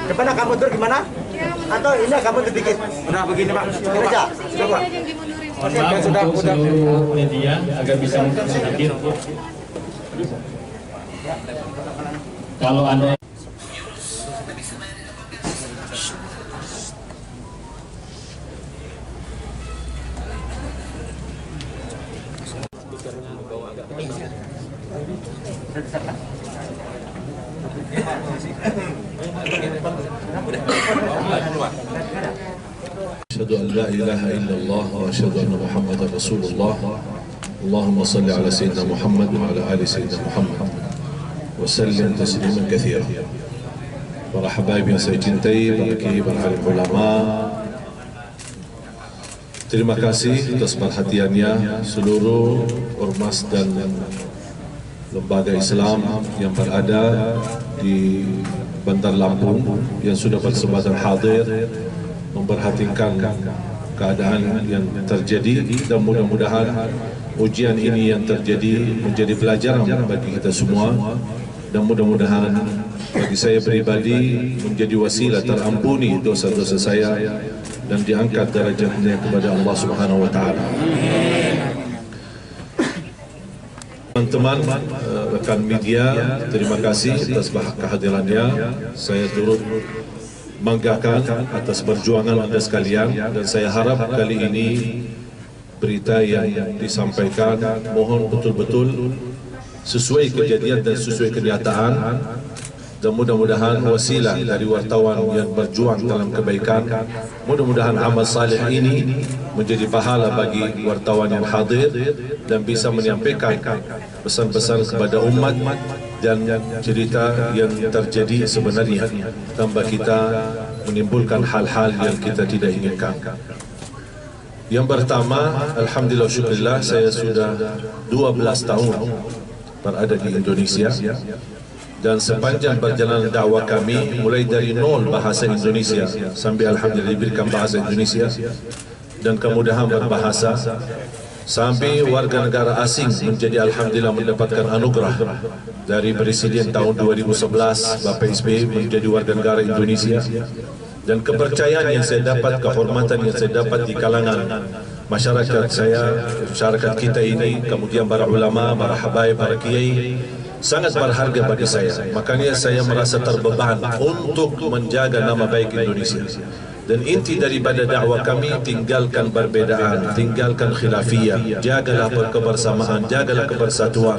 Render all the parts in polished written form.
Depan agak mundur gimana? Atau ini agak mundur dikit? Udah begini Pak, ini aja. Sudah Pak. Sudah untuk seluruh media agar bisa mundur sedikit. Kalau Anda أشهد أن لا إله إلا الله وأشهد أن محمدا رسول الله. اللهم صل على سيدنا محمد وعلى آل سيدنا محمد وسلم تسليما كثيرا. Para habaib yang saya cintai, para kiai, para alim ulama, terima kasih atas perhatiannya seluruh ormas dan lembaga Islam yang berada di Bandar Lampung yang sudah bersempatan hadir memperhatikan keadaan yang terjadi, dan mudah-mudahan ujian ini yang terjadi menjadi pelajaran bagi kita semua, dan mudah-mudahan bagi saya pribadi menjadi wasilah terampuni dosa-dosa saya dan diangkat derajatnya kepada Allah Subhanahu wa taala. Teman-teman, rekan media, terima kasih atas kehadirannya. Saya turut banggakan atas perjuangan Anda sekalian, dan saya harap kali ini berita yang disampaikan mohon betul-betul sesuai kejadian dan sesuai kenyataan, dan mudah-mudahan wasilah dari wartawan yang berjuang dalam kebaikan. Mudah-mudahan amal saleh ini menjadi pahala bagi wartawan yang hadir dan bisa menyampaikan pesan-pesan kepada umat dan cerita yang terjadi sebenarnya, tanpa kita menimbulkan hal-hal yang kita tidak inginkan. Yang pertama, alhamdulillah syukurillah, saya sudah 12 tahun berada di Indonesia, dan sepanjang perjalanan dakwah kami mulai dari nol bahasa Indonesia sampai alhamdulillah diberikan bahasa Indonesia dan kemudahan berbahasa, sampai warga negara asing menjadi alhamdulillah mendapatkan anugerah dari Presiden tahun 2011 Bapak SBY menjadi warga negara Indonesia, dan kepercayaan yang saya dapat, kehormatan yang saya dapat di kalangan masyarakat saya, masyarakat kita ini, kemudian para ulama, para habaib, para kiai, sangat berharga bagi saya. Makanya saya merasa terbeban untuk menjaga nama baik Indonesia. Dan inti daripada dakwah kami, tinggalkan perbedaan, tinggalkan khilafiyah, jagalah kebersamaan, jagalah kebersatuan,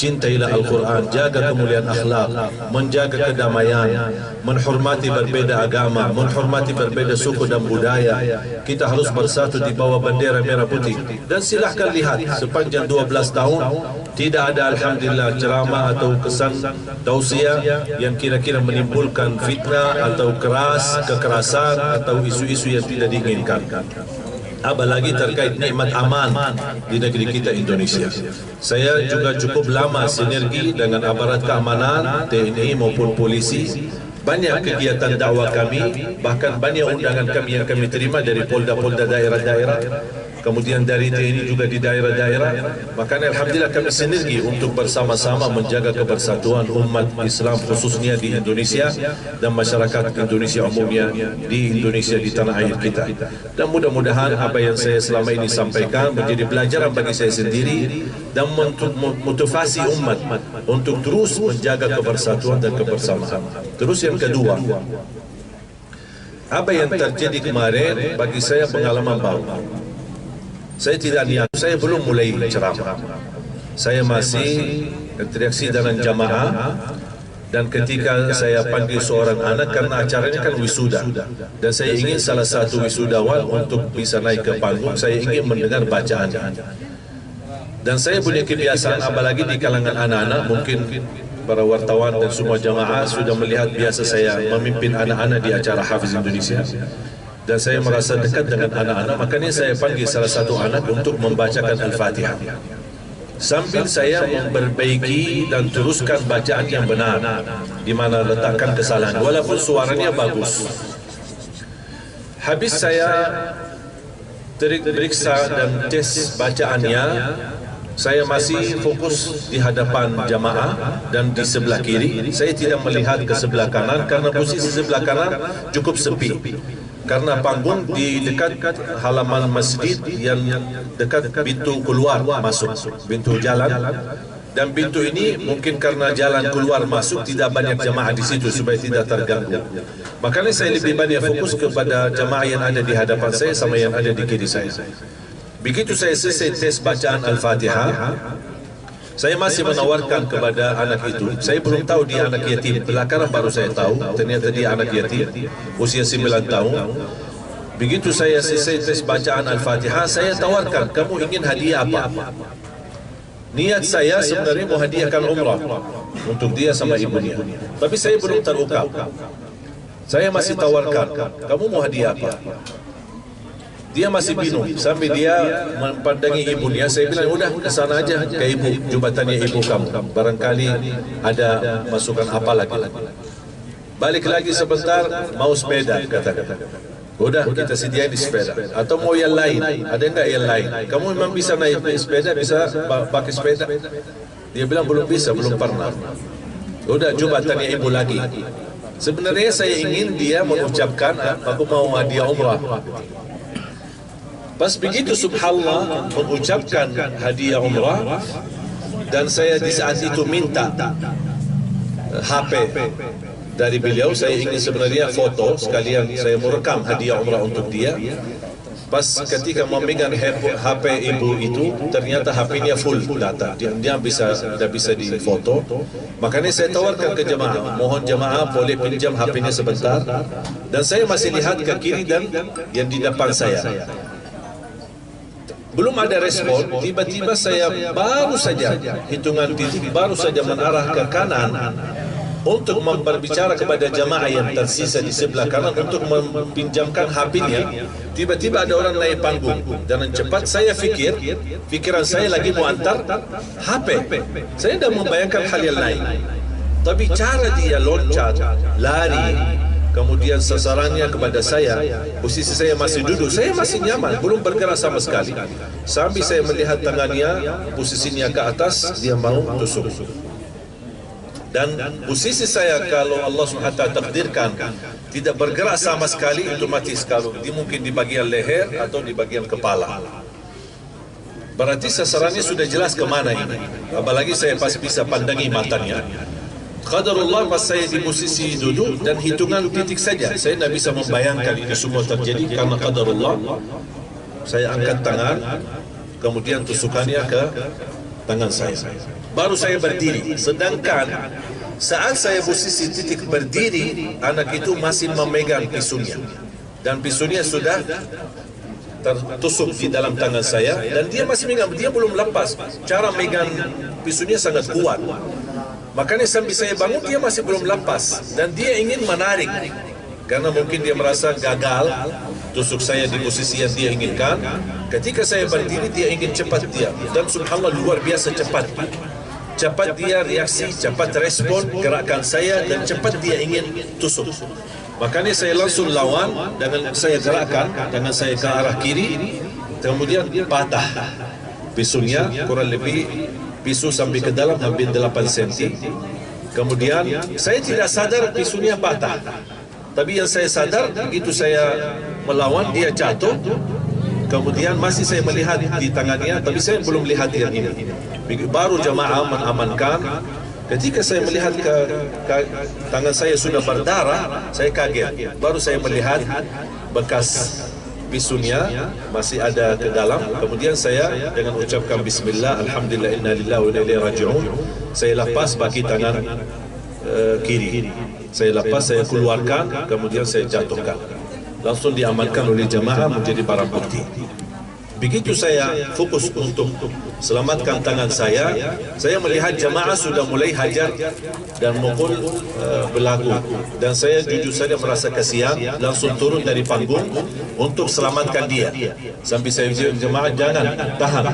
cintailah Al-Quran, jaga kemuliaan akhlak, menjaga kedamaian, menghormati berbeda agama, menghormati berbeda suku dan budaya. Kita harus bersatu di bawah bendera merah putih. Dan silahkan lihat, sepanjang 12 tahun tidak ada alhamdulillah ceramah atau kesan tausiah yang kira-kira menimbulkan fitnah atau kekerasan atau isu-isu yang tidak diinginkan, apalagi terkait nikmat aman di negeri kita Indonesia. Saya juga cukup lama sinergi dengan aparat keamanan, TNI maupun polisi. Banyak kegiatan dakwah kami, bahkan banyak undangan kami yang kami terima dari polda-polda daerah-daerah, kemudian dari TNI juga di daerah-daerah. Makanya alhamdulillah kami sinergi untuk bersama-sama menjaga kebersatuan umat Islam khususnya di Indonesia dan masyarakat Indonesia umumnya di Indonesia, di tanah air kita. Dan mudah-mudahan apa yang saya selama ini sampaikan menjadi pelajaran bagi saya sendiri dan motivasi umat untuk terus menjaga kebersatuan dan kebersamaan. Terus yang kedua, apa yang terjadi kemarin bagi saya pengalaman baru. Saya tidak niat, saya belum mulai ceramah. Saya masih interaksi dengan jamaah, dan ketika saya panggil seorang anak, karena acaranya kan wisuda, dan saya ingin salah satu wisudawan untuk bisa naik ke panggung, saya ingin mendengar bacaan. Dan saya punya kebiasaan, apalagi di kalangan anak-anak, mungkin para wartawan dan semua jamaah sudah melihat biasa saya memimpin anak-anak di acara Hafiz Indonesia. Dan saya merasa dekat dengan anak-anak, makanya saya panggil salah satu anak untuk membacakan Al-Fatihah. Sambil saya memperbaiki dan teruskan bacaan yang benar, di mana letakkan kesalahan, walaupun suaranya bagus. Habis saya periksa dan tes bacaannya, saya masih fokus di hadapan jamaah dan di sebelah kiri. Saya tidak melihat ke sebelah kanan karena posisi sebelah kanan cukup sepi. Karena panggung di dekat halaman masjid yang dekat pintu keluar masuk, pintu jalan. Dan pintu ini mungkin karena jalan keluar masuk tidak banyak jamaah di situ supaya tidak terganggu. Makanya saya lebih banyak fokus kepada jamaah yang ada di hadapan saya sama yang ada di kiri saya. Begitu saya selesai tes bacaan Al-Fatihah, saya masih menawarkan kepada anak itu. Saya belum tahu dia anak yatim. Belakangan baru saya tahu, ternyata dia anak yatim, usia 9 tahun. Begitu saya selesai tes bacaan Al-Fatihah, saya tawarkan, kamu ingin hadiah apa? Niat saya sebenarnya mau hadiahkan umrah untuk dia sama ibunya. Tapi saya belum terungkap. Saya masih tawarkan, kamu mau hadiah apa? Dia masih bingung sampai dia mempandangi ibunya. Saya bilang, udah ke sana aja ke ibu, jubatannya ibu kamu. Barangkali ada masukan apa lagi. Balik lagi sebentar, mau sepeda kata-kata. Udah kita sediain di sepeda. Atau mau yang lain? Ada enggak yang lain? Kamu memang bisa naik sepeda, bisa pakai sepeda? Dia bilang belum bisa, belum pernah. Udah jubatannya ibu lagi. Sebenarnya saya ingin dia mengucapkan, aku mau hadiah umrah. Pas begitu subhanallah mengucapkan hadiah umrah, dan saya di saat itu minta HP dari beliau. Saya ingin sebenarnya foto sekalian, saya merekam hadiah umrah untuk dia. Pas ketika memegang HP ibu itu, ternyata HP-nya full data, dia tidak bisa difoto. Makanya saya tawarkan ke jemaah, mohon jemaah boleh pinjam HP-nya sebentar. Dan saya masih lihat ke kiri dan yang di depan saya. Belum ada respon, tiba-tiba saya baru saja hitungan titik, baru saja menarah ke kanan untuk berbicara kepada jamaah yang tersisa di sebelah kanan untuk meminjamkan HP-nya. Tiba-tiba ada orang naik panggung dan cepat saya pikiran saya lagi mau antar HP. Saya tidak membayangkan hal yang lain. Tapi cara dia loncat, lari, kemudian sasarannya kepada saya, posisi saya masih duduk, saya masih nyaman, belum bergerak sama sekali. Sambil saya melihat tangannya, posisinya ke atas, dia mau tusuk. Dan posisi saya kalau Allah SWT takdirkan tidak bergerak sama sekali, otomatis kalau dia mungkin di bagian leher atau di bagian kepala. Berarti sasarannya sudah jelas kemana ini. Apalagi saya pasti bisa pandangi matanya. Qadarullah, pas saya di posisi duduk dan hitungan titik saja, saya tidak bisa membayangkan ini semua terjadi karena qadarullah. Saya angkat tangan, kemudian tusukannya ke tangan saya. Baru saya berdiri. Sedangkan saat saya posisi titik berdiri, anak itu masih memegang pisunya. Dan pisunya sudah tertusuk di dalam tangan saya. Dan dia masih megang, dia belum lepas. Cara megang pisunya sangat kuat. Makanya sambil saya bangun, dia masih belum lepas. Dan dia ingin menarik. Karena mungkin dia merasa gagal tusuk saya di posisi yang dia inginkan. Ketika saya berdiri, dia ingin cepat dia. Dan subhanallah luar biasa cepat. Cepat dia reaksi, cepat respon gerakan saya, dan cepat dia ingin tusuk. Makanya saya langsung lawan dengan saya gerakan, dengan saya ke arah kiri. Kemudian patah pisunya, kurang lebih pisu sampai ke dalam hampir 8 cm. Kemudian saya tidak sadar pisunya patah. Tapi yang saya sadar, begitu saya melawan, dia jatuh. Kemudian masih saya melihat di tangannya, tapi saya belum lihat yang ini. Baru jamaah mengamankan. Ketika saya melihat ke tangan saya sudah berdarah, saya kaget. Baru saya melihat bekas pisunya masih ada ke dalam. Kemudian saya dengan ucapkan bismillah, alhamdulillah, inna lillahi wa inna ilaihi raji'un, saya lepas baki tangan kiri. Saya lepas, saya keluarkan, kemudian saya jatuhkan. Langsung diamankan oleh jamaah menjadi barang bukti. Begitu saya fokus untuk selamatkan tangan saya melihat jamaah sudah mulai hajar dan mukul belagu. Dan saya jujur saja merasa kasihan, langsung turun dari panggung untuk selamatkan dia. Sampai saya bilang, jamaah jangan, tahan,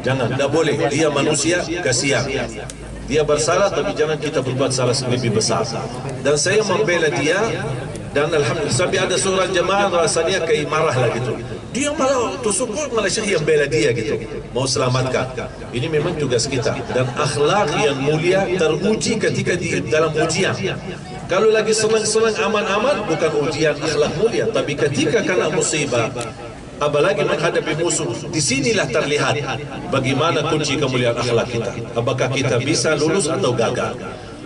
jangan, tidak boleh, dia manusia, kasihan. Dia bersalah, tapi jangan kita berbuat salah lebih besar. Dan saya membela dia, dan alhamdulillah sampai ada seorang jemaah rasanya kayak marah lah gitu. Dia malah tusuk Malaysia yang bela dia gitu, mau selamatkan. Ini memang tugas kita, dan akhlak yang mulia teruji ketika di dalam ujian. Kalau lagi senang-senang aman-aman bukan ujian akhlak mulia, tapi ketika kena musibah, apalagi menghadapi musuh, disinilah terlihat bagaimana kunci kemuliaan akhlak kita. Apakah kita bisa lulus atau gagal?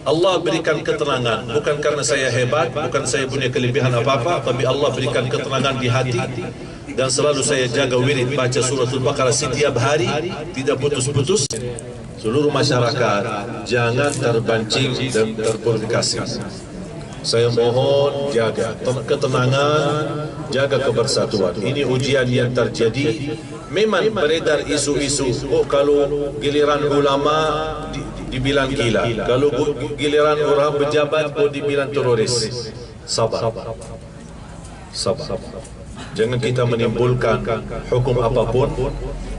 Allah berikan ketenangan, bukan karena saya hebat, bukan saya punya kelebihan apa-apa, tapi Allah berikan ketenangan di hati. Dan selalu saya jaga wirid baca suratul Baqarah setiap hari, tidak putus-putus. Seluruh masyarakat jangan terpancing dan terprovokasi. Saya mohon jaga ketenangan, jaga kebersatuan. Ini ujian yang terjadi. Memang beredar isu-isu, oh kalau giliran ulama dibilang gila, kalau giliran orang pejabat oh dibilang teroris. Sabar. Jangan kita menimbulkan hukum apapun,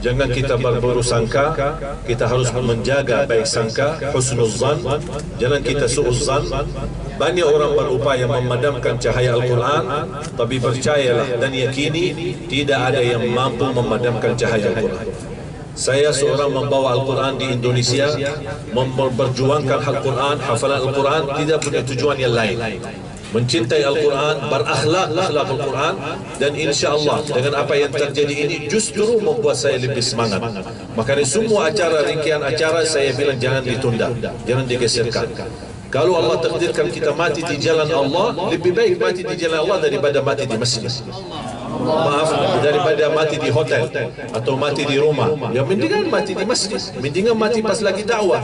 jangan kita berburuk sangka. Kita harus menjaga baik sangka, husnuzan. Jangan kita su'uzan. Banyak orang berupaya memadamkan cahaya Al-Quran, tapi percayalah dan yakini tidak ada yang mampu memadamkan cahaya Al-Quran. Saya seorang membawa Al-Quran di Indonesia, memperjuangkan Al-Quran, hafalan Al-Quran, tidak punya tujuan yang lain. Mencintai Al-Quran, berakhlak Al-Quran, dan insya-Allah dengan apa yang terjadi ini justru membuat saya lebih semangat. Makanya semua acara, rangkaian acara saya bilang jangan ditunda, jangan digeserkan. Kalau Allah takdirkan kita mati di jalan Allah, lebih baik mati di jalan Allah daripada mati di masjid. Maaf, daripada mati di hotel atau mati di rumah. Ya mendingan mati di masjid, mendingan mati pas lagi dakwah.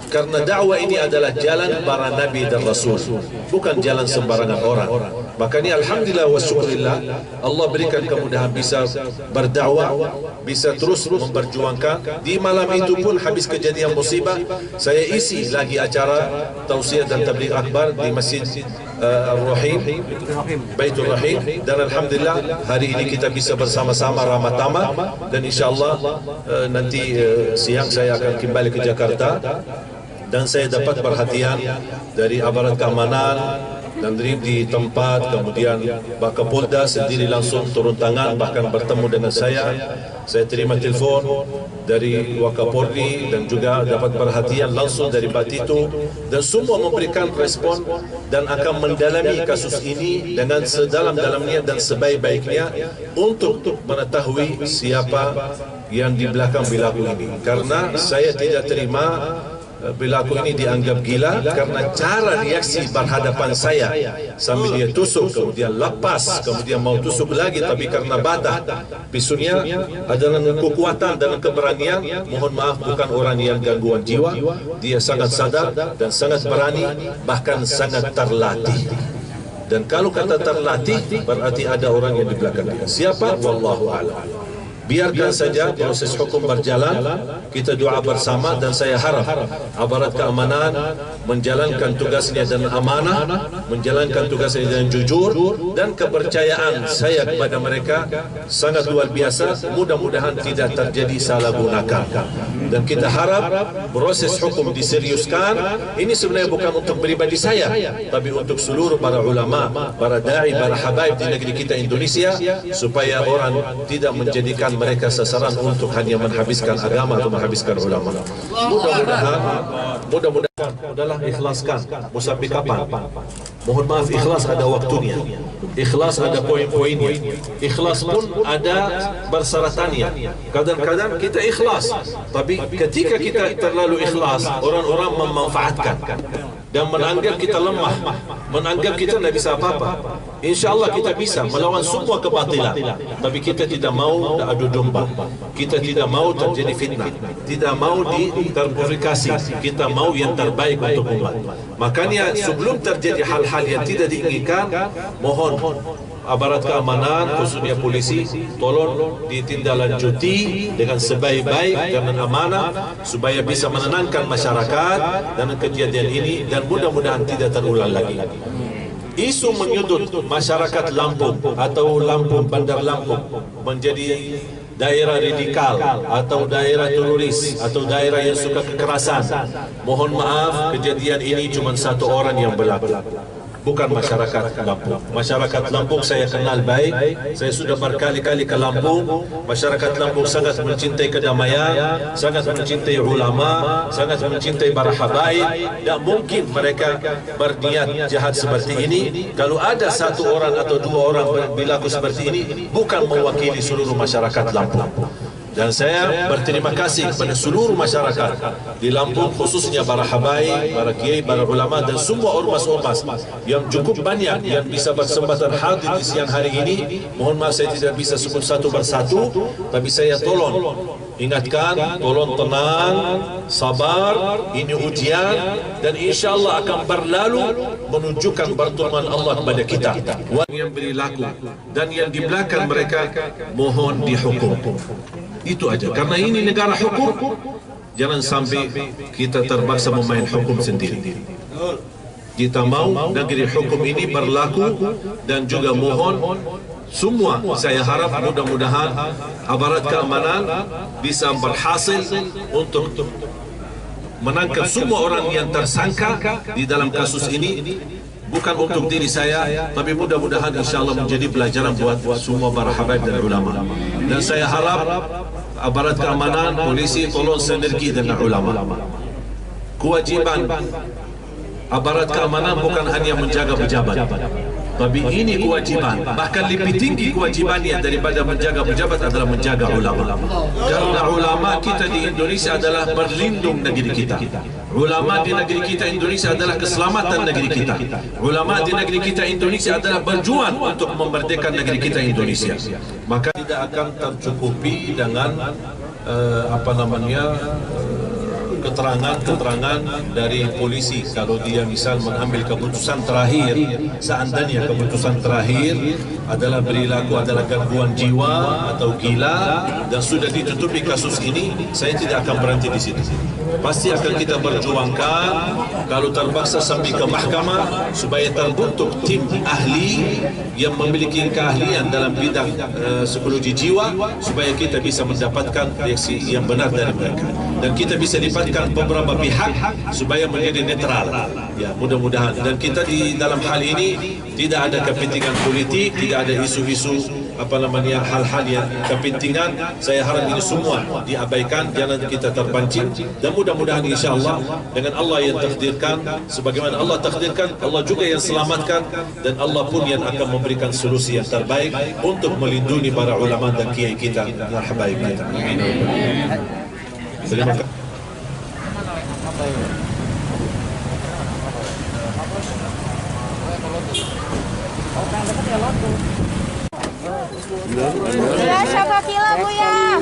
Karena dakwah ini adalah jalan para nabi dan rasul, bukan jalan sembarangan orang. Makanya alhamdulillah wa syukurillah, Allah berikan kemudahan bisa berdakwah, bisa terus memperjuangkan. Di malam itu pun habis kejadian musibah, saya isi lagi acara tausiah dan tabligh akbar di Masjid Ar-Rahim, Baitul Rahim, dan alhamdulillah hari ini kita bisa bersama-sama ramah-tamah, dan insyaAllah nanti siang saya akan kembali ke Jakarta, dan saya dapat perhatian dari aparat keamanan dan di tempat, kemudian Pak Kapolda sendiri langsung turun tangan, bahkan bertemu dengan saya. Saya terima telefon dari Wakapolri dan juga dapat perhatian langsung dari Pak Tito, dan semua memberikan respon dan akan mendalami kasus ini dengan sedalam-dalamnya dan sebaik-baiknya untuk mengetahui siapa yang di belakang perilaku ini. Karena saya tidak terima perilaku ini dianggap gila karena cara reaksi berhadapan saya sambil dia tusuk, kemudian lepas, kemudian mau tusuk lagi, tapi karena batah pisunya adalah kekuatan dan keberanian. Mohon maaf, bukan orang yang gangguan jiwa, dia sangat sadar dan sangat berani, bahkan sangat terlatih. Dan kalau kata terlatih berarti ada orang yang di belakang dia. Siapa? Wallahu a'lam. Biarkan saja proses hukum berjalan, kita doa bersama, dan saya harap aparat keamanan menjalankan tugasnya dengan amanah, menjalankan tugasnya dengan jujur, dan kepercayaan saya kepada mereka sangat luar biasa. Mudah-mudahan tidak terjadi salah gunakan, dan kita harap proses hukum diseriuskan. Ini sebenarnya bukan untuk pribadi saya, tapi untuk seluruh para ulama, para da'i, para habaib di negeri kita Indonesia, supaya orang tidak menjadikan mereka sasaran untuk hanya menghabiskan agama atau menghabiskan ulama. Mudah-mudahan adalah ikhlaskan. Mau sampai kapan? Mohon maaf, ikhlas ada waktunya, ikhlas ada poin-poinnya, ikhlas pun ada persyaratannya. Kadang-kadang kita ikhlas, tapi ketika kita terlalu ikhlas, orang-orang memanfaatkan dan menanggap kita lemah, menanggap kita tidak bisa apa-apa. InsyaAllah kita bisa melawan semua kebatilan, tapi kita tidak mau adu domba, kita tidak mau terjadi fitnah, tidak mau terprovokasi, kita mau yang terbaik untuk umat. Makanya sebelum terjadi hal-hal yang tidak diinginkan, mohon aparat keamanan, khususnya polisi, tolong ditindaklanjuti dengan sebaik-baik dan amanah supaya bisa menenangkan masyarakat dan kejadian ini, dan mudah-mudahan tidak terulang lagi. Isu menyudut masyarakat Lampung atau Lampung, Bandar Lampung menjadi daerah radikal atau daerah teroris atau daerah yang suka kekerasan. Mohon maaf, kejadian ini cuma satu orang yang berlaku. bukan masyarakat Lampung. Masyarakat Lampung saya kenal baik. Saya sudah berkali-kali ke Lampung. Masyarakat Lampung sangat mencintai kedamaian, sangat mencintai ulama, sangat mencintai para habaib. Tak mungkin mereka berniat jahat seperti ini. Kalau ada satu orang atau dua orang berlaku seperti ini, bukan mewakili seluruh masyarakat Lampung. Dan saya berterima kasih kepada seluruh masyarakat di Lampung, khususnya para habaib, para kiai, para ulama dan semua ormas-ormas yang cukup banyak yang bisa bersempatan hadir di siang hari ini. Mohon maaf saya tidak bisa sebut satu persatu, tapi saya tolong ingatkan, tolong tenang, sabar, ini ujian dan insyaAllah akan berlalu menunjukkan pertolongan Allah kepada kita. Yang berlaku dan yang di belakang mereka mohon dihukum. Itu aja, karena ini negara hukum. Jangan sampai kita terpaksa memain hukum sendiri. Kita mau negeri hukum ini berlaku dan juga mohon semua, saya harap mudah-mudahan aparat keamanan bisa berhasil untuk menangkap semua orang yang tersangka di dalam kasus ini. Bukan untuk diri saya, tapi mudah-mudahan insyaAllah menjadi pelajaran buat semua para habaib dan ulama. Dan saya harap aparat keamanan, polisi tolong sinergi dengan ulama. Kewajiban aparat keamanan bukan hanya menjaga pejabat, tapi ini kewajiban, bahkan lebih tinggi kewajibannya daripada menjaga pejabat adalah menjaga ulama. Karena ulama kita di Indonesia adalah berlindung negeri kita. Ulama di negeri kita Indonesia adalah keselamatan negeri kita. Ulama di negeri kita Indonesia adalah berjuang untuk memerdekakan negeri kita Indonesia. Maka tidak akan tercukupi dengan keterangan dari polisi. Kalau dia misal mengambil keputusan terakhir, seandainya keputusan terakhir adalah perilaku adalah gangguan jiwa atau gila dan sudah ditutupi kasus ini, saya tidak akan berhenti di situ. Pasti akan kita perjuangkan kalau terpaksa sampai ke mahkamah supaya terbentuk tim ahli yang memiliki keahlian dalam bidang psikologi jiwa supaya kita bisa mendapatkan reaksi yang benar dari mereka dan kita bisa libatkan beberapa pihak supaya menjadi netral. Ya, mudah-mudahan. Dan kita di dalam hal ini tidak ada kepentingan politik, tidak ada isu-isu hal-hal yang kepentingan. Saya harap ini semua diabaikan, jangan kita terpancing dan mudah-mudahan insyaAllah dengan Allah yang takdirkan, sebagaimana Allah takdirkan, Allah juga yang selamatkan dan Allah pun yang akan memberikan solusi yang terbaik untuk melindungi para ulama dan kiai kita dan habaib kita. Terima kasih. Ya, Syabakila Bu ya.